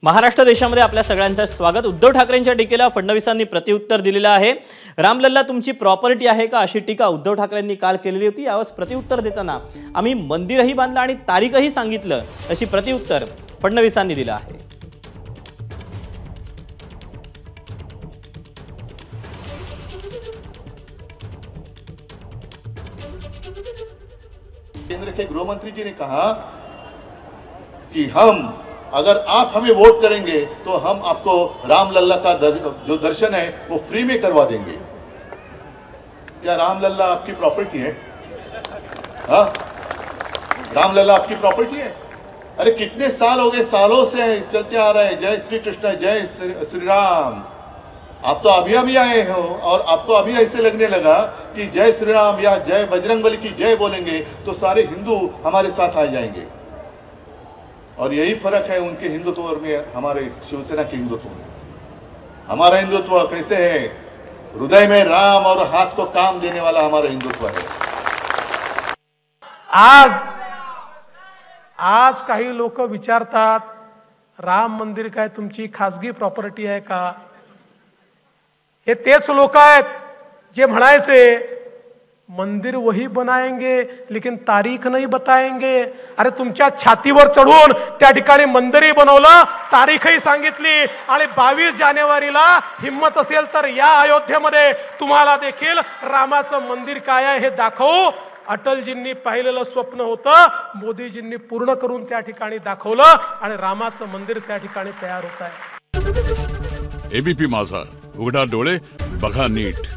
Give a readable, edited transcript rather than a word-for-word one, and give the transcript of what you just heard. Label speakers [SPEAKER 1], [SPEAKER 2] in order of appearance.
[SPEAKER 1] महाराष्ट्र देशामध्ये आपल्या सगळ्यांचं स्वागत। उद्धव ठाकरेंच्या टीकेला फडणवीसांनी प्रतिउत्तर दिलेलं आहे। रामलल्ला तुमची प्रॉपर्टी आहे का अशी टीका उद्धव ठाकरेंनी काल केलेली होती। यावर प्रतिउत्तर देताना आम्ही मंदिरही बांधलं आणि तारीखही सांगितलं अशी प्रतिउत्तर फडणवीसांनी दिलं आहे।
[SPEAKER 2] केंद्र के गृह मंत्री जी ने कहा कि हम अगर आप हमें वोट करेंगे तो हम आपको रामलल्ला का जो दर्शन है वो फ्री में करवा देंगे। क्या रामलल्ला आपकी प्रॉपर्टी है? हाँ, रामलल्ला आपकी प्रॉपर्टी है? अरे कितने साल हो गए, सालों से चलते आ रहे हैं जय श्री कृष्ण जय श्री राम। आप तो अभी अभी आए हो और आपको अभी ऐसे लगने लगा कि जय श्री राम या जय बजरंगबली की जय बोलेंगे तो सारे हिंदू हमारे साथ आ जाएंगे। और यही फर्क है उनके हिंदुत्व में हमारे शिवसेना के हिंदुत्व में। हमारा हिंदुत्व कैसे है? हृदय में राम और हाथ को काम देने वाला हमारा हिंदुत्व है।
[SPEAKER 3] आज काही लोक विचारतात राम मंदिर काय तुमची खासगी प्रॉपर्टी आहे का? हे तेच लोक आहेत जे म्हणायचे मंदिर वही बनाएंगे लेकिन तारीख नहीं बताएंगे। अरे तुमच्या छातीवर चढून त्या ठिकाणी मंदिरही बनवलं, तारीखही सांगितली आणि 22 जानेवारीला हिम्मत असेल तर या अयोध्येमध्ये तुम्हाला देखील रामाचं मंदिर काय आहे हे दाखवू। अटलजींनी पाहिलेलं स्वप्न होतं, मोदीजींनी पूर्ण करून त्या ठिकाणी दाखवलं आणि रामाचं मंदिर त्या ठिकाणी तयार होत आहे।
[SPEAKER 4] एबीपी माझा, उघडा डोळे बघा नीट।